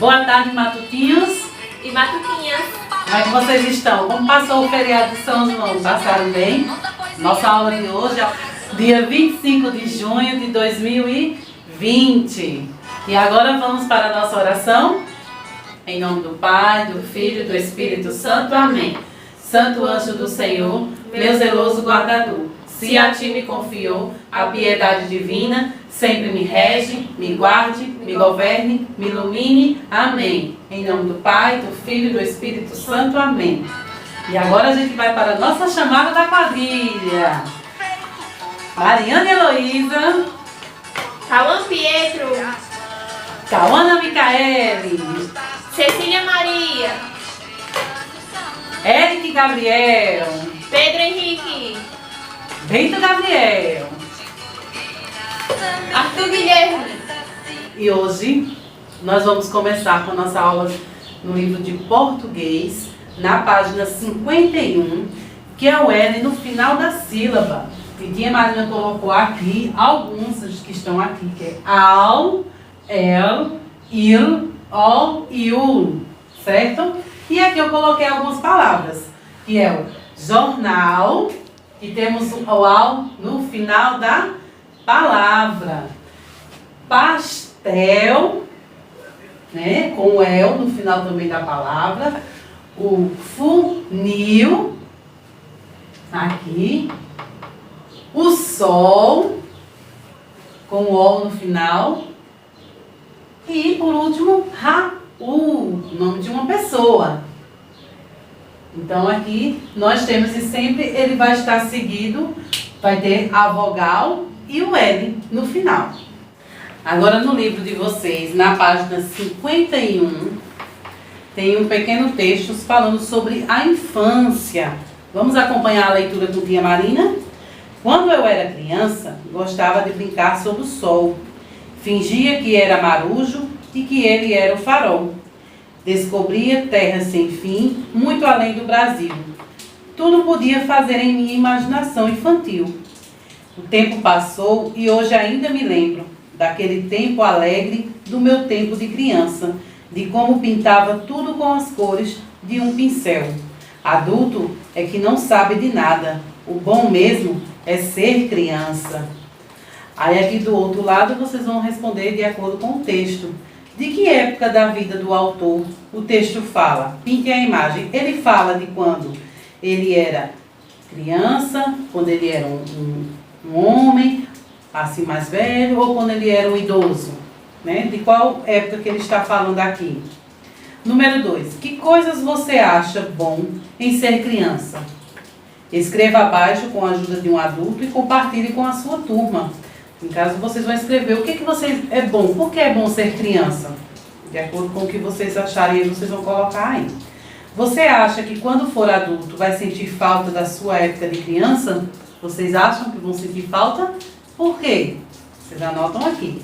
Boa tarde, matutinhos e matutinhas. Como é que vocês estão? Como passou o feriado de São João? Passaram bem? Nossa aula de hoje é dia 25 de junho de 2020. E agora vamos para a nossa oração. Em nome do Pai, do Filho e do Espírito Santo. Amém. Santo anjo do Senhor, meu zeloso guardador, se a ti me confiou a piedade divina, sempre me rege, me guarde, me governe, me ilumine. Amém. Em nome do Pai, do Filho e do Espírito Santo. Amém. E agora a gente vai para a nossa chamada da quadrilha. Mariana Heloísa, Cauã Pietro, Cauana Micaele, Cecília Maria, Eric Gabriel, Pedro Henrique, Rita Gabriel. Arthur Guilherme. E hoje nós vamos começar com a nossa aula no livro de português, na página 51, que é o L no final da sílaba. E tia Marina colocou aqui alguns que estão aqui, que é ao, el, il, ol e ul, certo? E aqui eu coloquei algumas palavras, que é o jornal, e temos o ao no final da palavra. Pastel, né, com o el no final também da palavra. O funil, aqui. O sol, com o ol no final. E, por último, Raul, nome de uma pessoa. Então, aqui nós temos, e sempre ele vai estar seguido, vai ter a vogal e o L no final. Agora, no livro de vocês, na página 51, tem um pequeno texto falando sobre a infância. Vamos acompanhar a leitura com tia Marina? Quando eu era criança, gostava de brincar sob o sol. Fingia que era marujo e que ele era o farol. Descobria terras sem fim, muito além do Brasil. Tudo podia fazer em minha imaginação infantil. O tempo passou e hoje ainda me lembro daquele tempo alegre do meu tempo de criança, de como pintava tudo com as cores de um pincel. Adulto é que não sabe de nada. O bom mesmo é ser criança. Aí aqui do outro lado vocês vão responder de acordo com o texto. De que época da vida do autor o texto fala? Pinte a imagem. Ele fala de quando ele era criança, quando ele era um homem, assim mais velho, ou quando ele era um idoso, né? De qual época que ele está falando aqui? Número 2. Que coisas você acha bom em ser criança? Escreva abaixo com a ajuda de um adulto e compartilhe com a sua turma. Em caso, vocês vão escrever o que vocês é bom. Por que é bom ser criança? De acordo com o que vocês acharem, vocês vão colocar aí. Você acha que quando for adulto vai sentir falta da sua época de criança? Vocês acham que vão sentir falta? Por quê? Vocês anotam aqui.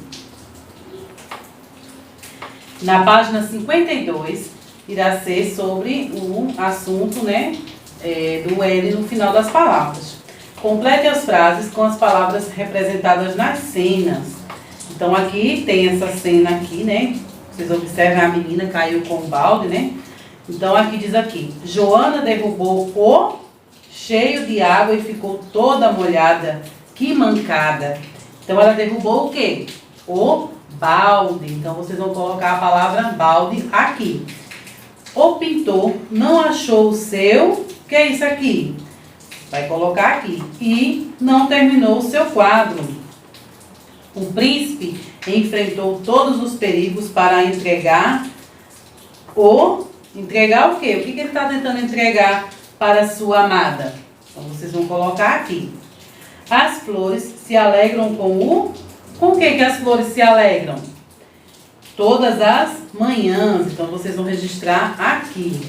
Na página 52, irá ser sobre o assunto, né, do L no final das palavras. Complete as frases com as palavras representadas nas cenas. Então, aqui tem essa cena aqui, né? Vocês observem, a menina caiu com o balde, né? Então, aqui diz aqui. Joana derrubou o cheio de água e ficou toda molhada. Que mancada. Então, ela derrubou o quê? O balde. Então, vocês vão colocar a palavra balde aqui. O pintor não achou o seu... O que é isso aqui? Vai colocar aqui. E não terminou o seu quadro. O príncipe enfrentou todos os perigos para entregar o... Entregar o quê? O que ele está tentando entregar para a sua amada? Então, vocês vão colocar aqui. As flores se alegram com o... Com o que as flores se alegram? Todas as manhãs. Então, vocês vão registrar aqui.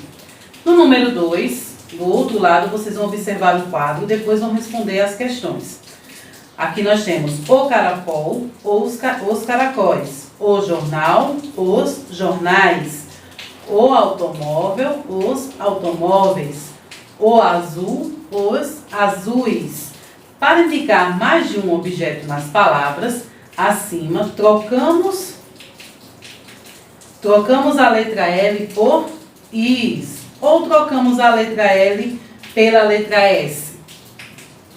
No número 2... Do outro lado, vocês vão observar o quadro e depois vão responder as questões. Aqui nós temos o caracol, os caracóis, o jornal, os jornais, o automóvel, os automóveis, o azul, os azuis. Para indicar mais de um objeto nas palavras, acima trocamos Trocamos a letra L por IS. Ou trocamos a letra L pela letra S.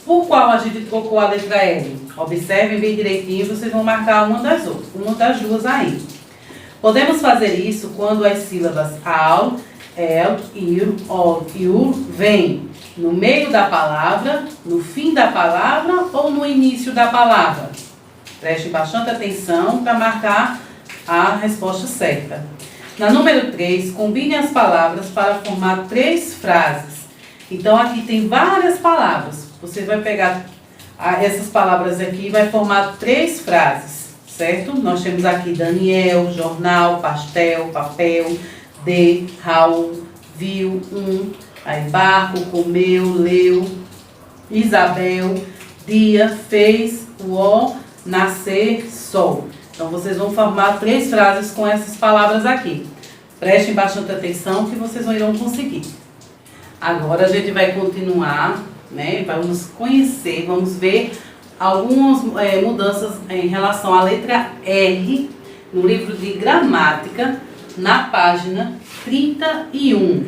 Por qual a gente trocou a letra L? Observem bem direitinho, vocês vão marcar uma das duas aí. Podemos fazer isso quando as sílabas AL, EL, IL, OL e UL vêm no meio da palavra, no fim da palavra ou no início da palavra. Preste bastante atenção para marcar a resposta certa. Na número 3, combine as palavras para formar 3 frases. Então, aqui tem várias palavras. Você vai pegar essas palavras aqui e vai formar 3 frases, certo? Nós temos aqui Daniel, jornal, pastel, papel, de, Raul, viu, aí barco, comeu, leu, Isabel, dia, fez, o, nascer, sol. Então, vocês vão formar 3 frases com essas palavras aqui. Prestem bastante atenção que vocês irão conseguir. Agora, a gente vai continuar, né? Vamos conhecer, vamos ver algumas mudanças em relação à letra R no livro de gramática, na página 31.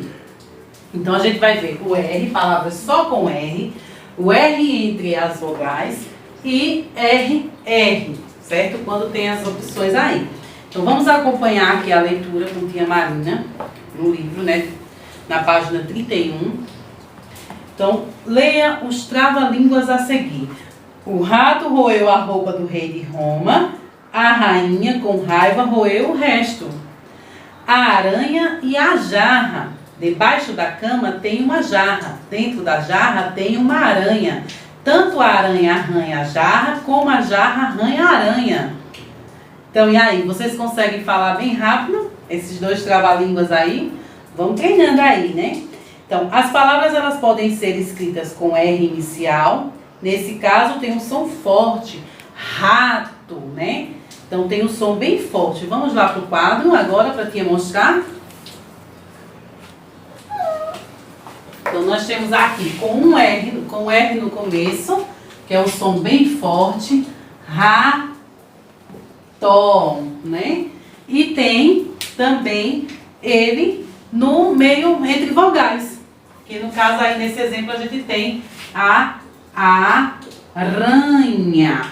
Então, a gente vai ver o R, palavras só com R, o R entre as vogais e RR, certo? Quando tem as opções aí. Então, vamos acompanhar aqui a leitura com tia Marina, no livro, né? Na página 31. Então, leia os trava-línguas a seguir. O rato roeu a roupa do rei de Roma, a rainha, com raiva, roeu o resto. A aranha e a jarra. Debaixo da cama tem uma jarra, dentro da jarra tem uma aranha. Tanto a aranha arranha a jarra, como a jarra arranha a aranha. Então, e aí, vocês conseguem falar bem rápido esses 2 trava-línguas aí? Vamos treinando aí, né? Então, as palavras elas podem ser escritas com R inicial. Nesse caso, tem um som forte, rato, né? Então, tem um som bem forte. Vamos lá para o quadro agora para te mostrar. Então, nós temos aqui com um R, com R no começo, que é um som bem forte, rato, né? E tem também ele no meio entre vogais, que no caso aí nesse exemplo a gente tem a aranha,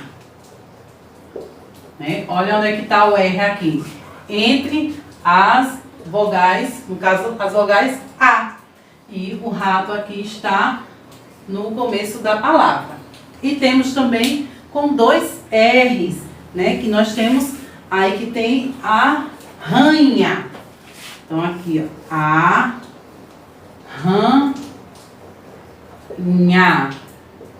né? Olha onde é que está o R aqui, entre as vogais, no caso as vogais A, e o rato aqui está no começo da palavra. E temos também com 2 R's, né? Que nós temos aí que tem a ranha. Então, aqui, ó, arranha.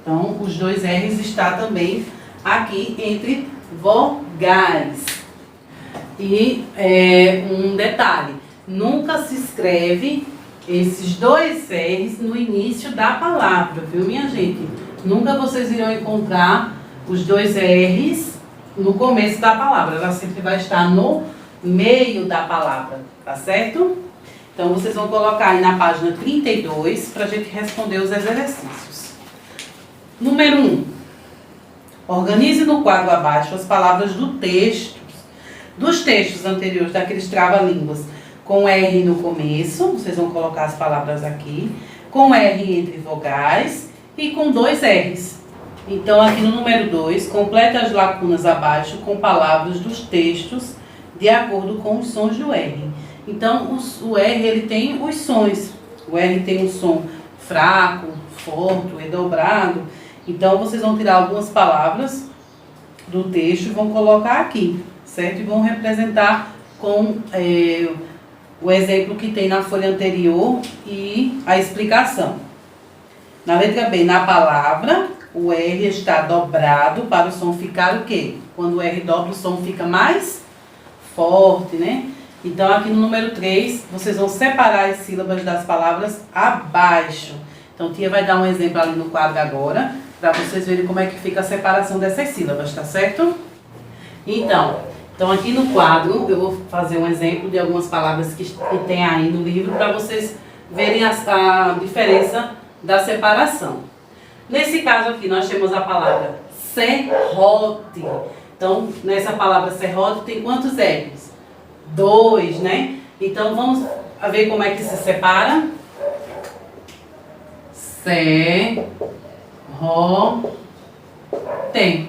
Então, os 2 R's está também aqui entre vogais. E um detalhe, nunca se escreve esses 2 R's no início da palavra, viu, minha gente? Nunca vocês irão encontrar os 2 R's no começo da palavra. Ela sempre vai estar no meio da palavra, tá certo? Então, vocês vão colocar aí na página 32 para a gente responder os exercícios. Número 1. Organize no quadro abaixo as palavras dos textos anteriores, daqueles trava-línguas, com R no começo, vocês vão colocar as palavras aqui, com R entre vogais e com 2 R's. Então, aqui no número 2, complete as lacunas abaixo com palavras dos textos de acordo com os sons do R. Então, o R ele tem os sons. O R tem um som fraco, forte, redobrado. Então, vocês vão tirar algumas palavras do texto e vão colocar aqui, certo? E vão representar com o exemplo que tem na folha anterior e a explicação. Na letra B, na palavra, o R está dobrado para o som ficar o quê? Quando o R dobra, o som fica mais forte, né? Então, aqui no número 3, vocês vão separar as sílabas das palavras abaixo. Então, tia vai dar um exemplo ali no quadro agora, para vocês verem como é que fica a separação dessas sílabas, tá certo? Então aqui no quadro, eu vou fazer um exemplo de algumas palavras que tem aí no livro, para vocês verem a diferença da separação. Nesse caso aqui, nós temos a palavra serrote. Então, nessa palavra serrote tem quantos R's? 2, né? Então, vamos ver como é que se separa. Se, ro, tem.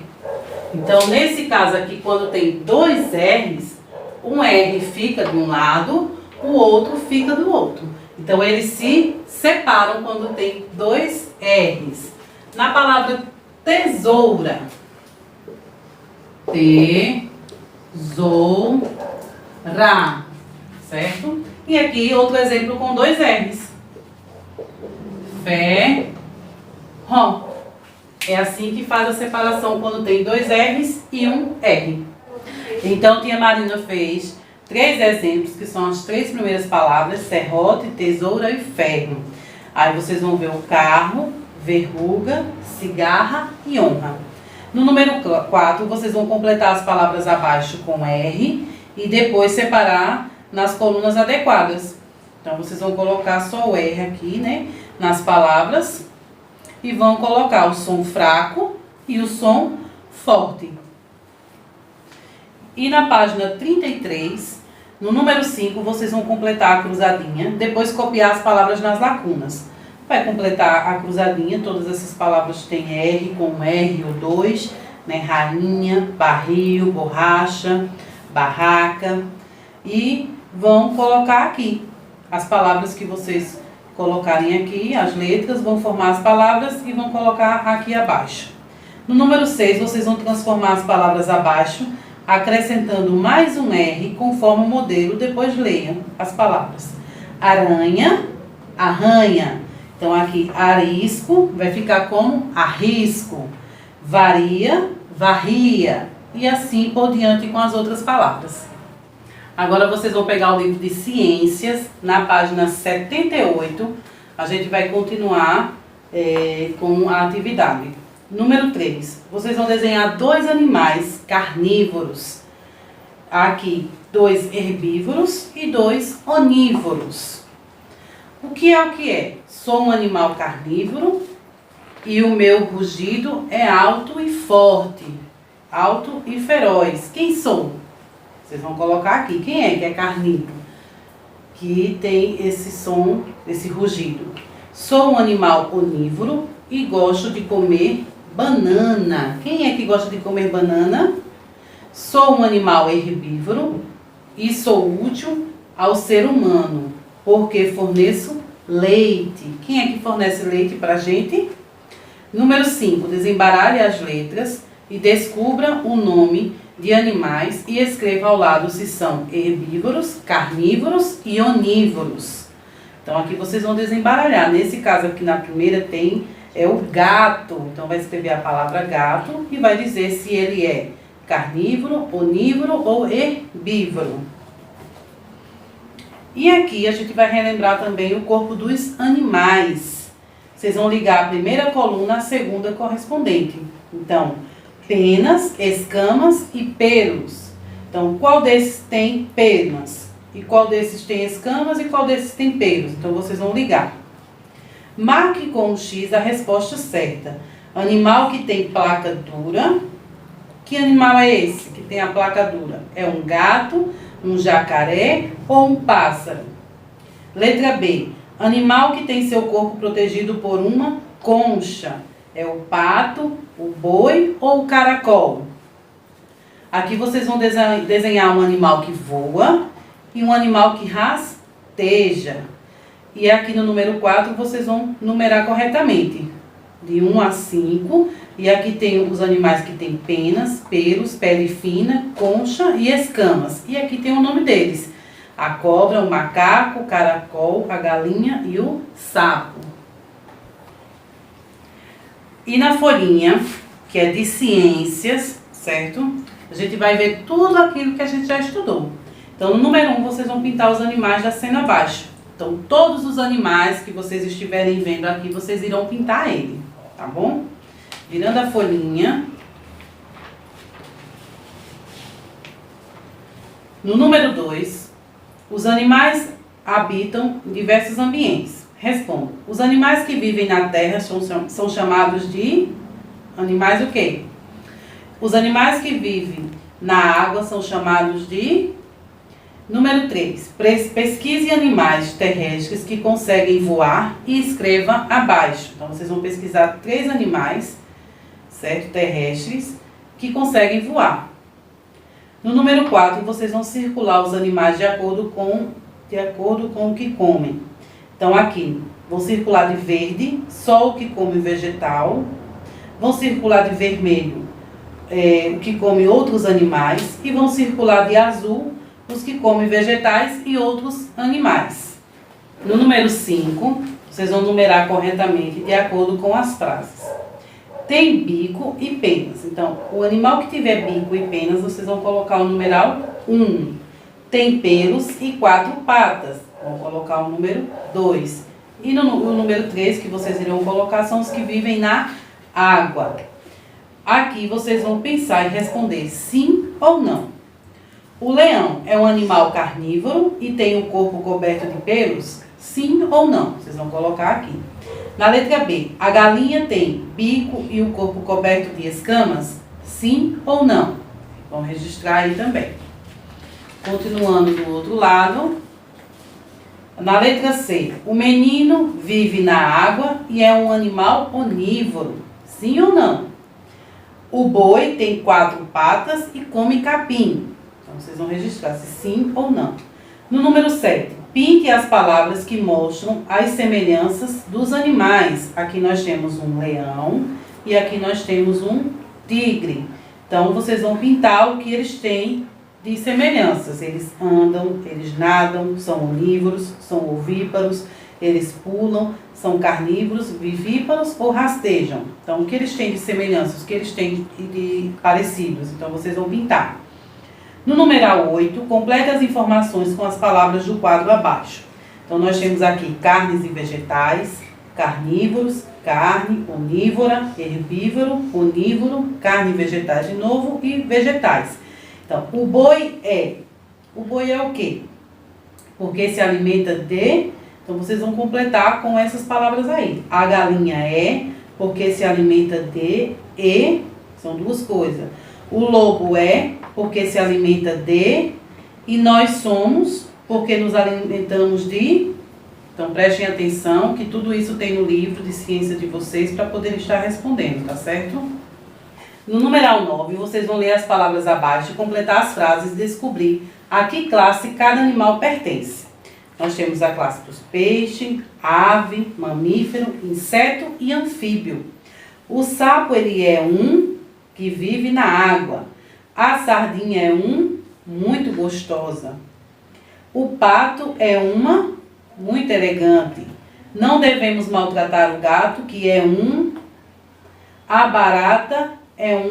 Então, nesse caso aqui, quando tem 2 R's, um R fica de um lado, o outro fica do outro. Então, eles se separam quando tem 2 R's. Na palavra tesoura, tesoura, certo? E aqui outro exemplo com 2 R's. Ferro. É assim que faz a separação quando tem 2 R's e um R. Então, tia Marina fez 3 exemplos, que são as 3 primeiras palavras: serrote, tesoura e ferro. Aí vocês vão ver o carro, verruga, cigarra e honra. No número 4, vocês vão completar as palavras abaixo com R e depois separar nas colunas adequadas. Então, vocês vão colocar só o R aqui, né, nas palavras e vão colocar o som fraco e o som forte. E na página 33, no número 5, vocês vão completar a cruzadinha, depois copiar as palavras nas lacunas. Vai completar a cruzadinha, todas essas palavras têm R, com R ou 2, né? Rainha, barril, borracha, barraca. E vão colocar aqui as palavras que vocês colocarem aqui, as letras, vão formar as palavras e vão colocar aqui abaixo. No número 6, vocês vão transformar as palavras abaixo, acrescentando mais um R conforme o modelo, depois leiam as palavras. Aranha, arranha. Então, aqui, arisco, vai ficar como arrisco. Varia, varria. E assim por diante com as outras palavras. Agora, vocês vão pegar o livro de ciências, na página 78. A gente vai continuar com a atividade. Número 3. Vocês vão desenhar 2 animais carnívoros. Aqui, 2 herbívoros e 2 onívoros. O que é? Sou um animal carnívoro e o meu rugido é alto e forte, alto e feroz. Quem sou? Vocês vão colocar aqui. Quem é que é carnívoro? Que tem esse som, esse rugido. Sou um animal onívoro e gosto de comer banana. Quem é que gosta de comer banana? Sou um animal herbívoro e sou útil ao ser humano, porque forneço leite. Quem é que fornece leite pra gente? Número 5. Desembaralhe as letras e descubra o nome de animais e escreva ao lado se são herbívoros, carnívoros e onívoros. Então, aqui vocês vão desembaralhar. Nesse caso aqui na primeira tem o gato. Então, vai escrever a palavra gato e vai dizer se ele é carnívoro, onívoro ou herbívoro. E aqui a gente vai relembrar também o corpo dos animais. Vocês vão ligar a primeira coluna à segunda correspondente. Então, penas, escamas e pelos. Então, qual desses tem penas? E qual desses tem escamas e qual desses tem pelos? Então, vocês vão ligar. Marque com um X a resposta certa. Animal que tem placa dura. Que animal é esse que tem a placa dura? É um gato, um jacaré ou um pássaro? Letra B. Animal que tem seu corpo protegido por uma concha. É o pato, o boi ou o caracol? Aqui vocês vão desenhar um animal que voa e um animal que rasteja. E aqui no número 4 vocês vão numerar corretamente. De 1 a 5. E aqui tem os animais que têm penas, pelos, pele fina, concha e escamas. E aqui tem o nome deles. A cobra, o macaco, o caracol, a galinha e o sapo. E na folhinha, que é de ciências, certo? A gente vai ver tudo aquilo que a gente já estudou. Então, no número 1, vocês vão pintar os animais da cena abaixo. Então, todos os animais que vocês estiverem vendo aqui, vocês irão pintar ele, tá bom? Virando a folhinha. No número 2, os animais habitam em diversos ambientes. Respondo. Os animais que vivem na terra são chamados de animais o quê? Os animais que vivem na água são chamados de Número 3. Pesquise animais terrestres que conseguem voar e escreva abaixo. Então, vocês vão pesquisar 3 animais, certo? Terrestres que conseguem voar. No número 4, vocês vão circular os animais de acordo com o que comem. Então, aqui, vão circular de verde, só o que come vegetal. Vão circular de vermelho, o que come outros animais. E vão circular de azul, os que comem vegetais e outros animais. No número 5, vocês vão numerar corretamente de acordo com as frases. Tem bico e penas. Então, o animal que tiver bico e penas, vocês vão colocar o numeral 1. Tem pelos e 4 patas. Vão colocar o número 2. E o número 3 que vocês irão colocar são os que vivem na água. Aqui vocês vão pensar e responder sim ou não. O leão é um animal carnívoro e tem o corpo coberto de pelos? Sim ou não? Vocês vão colocar aqui. Na letra B, a galinha tem bico e o corpo coberto de escamas? Sim ou não? Vão registrar aí também. Continuando do outro lado. Na letra C, o menino vive na água e é um animal onívoro? Sim ou não? O boi tem 4 patas e come capim? Então, vocês vão registrar se sim ou não. No número 7, pinte as palavras que mostram as semelhanças dos animais. Aqui nós temos um leão e aqui nós temos um tigre. Então, vocês vão pintar o que eles têm de semelhanças. Eles andam, eles nadam, são onívoros, são ovíparos, eles pulam, são carnívoros, vivíparos ou rastejam. Então, o que eles têm de semelhanças, o que eles têm de parecidos. Então, vocês vão pintar. No numeral 8, complete as informações com as palavras do quadro abaixo. Então, nós temos aqui carnes e vegetais, carnívoros, carne, onívora, herbívoro, onívoro, carne e vegetais de novo e vegetais. Então, o boi é o quê? Porque se alimenta de... Então, vocês vão completar com essas palavras aí. A galinha é porque se alimenta de e... São 2 coisas. O lobo é porque se alimenta de, e nós somos porque nos alimentamos de. Então, prestem atenção que tudo isso tem no livro de ciência de vocês para poder estar respondendo, tá certo? No numeral 9, vocês vão ler as palavras abaixo, completar as frases e descobrir a que classe cada animal pertence. Nós temos a classe dos peixes, ave, mamífero, inseto e anfíbio. O sapo, ele é um que vive na água. A sardinha é muito gostosa. O pato é uma muito elegante. Não devemos maltratar o gato, que é A barata é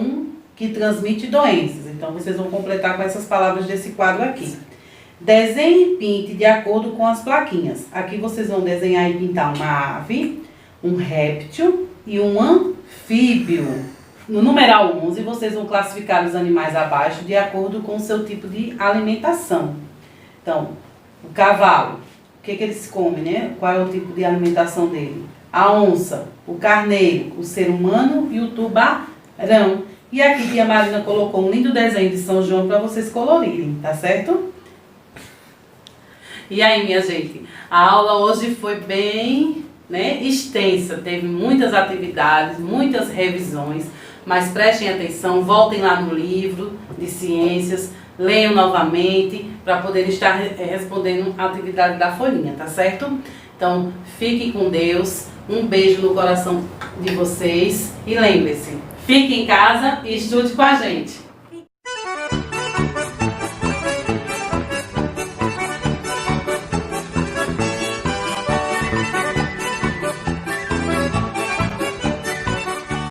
que transmite doenças. Então, vocês vão completar com essas palavras desse quadro aqui. Desenhe e pinte de acordo com as plaquinhas. Aqui vocês vão desenhar e pintar uma ave, um réptil e um anfíbio. No numeral 11, vocês vão classificar os animais abaixo de acordo com o seu tipo de alimentação. Então, o cavalo, o que eles comem, né? Qual é o tipo de alimentação dele? A onça, o carneiro, o ser humano e o tubarão. E aqui Tia Marina colocou um lindo desenho de São João para vocês colorirem, tá certo? E aí, minha gente, a aula hoje foi bem, extensa, teve muitas atividades, muitas revisões. Mas prestem atenção, voltem lá no livro de ciências, leiam novamente para poder estar respondendo a atividade da folhinha, tá certo? Então, fiquem com Deus, um beijo no coração de vocês e lembre-se, fique em casa e estude com a gente.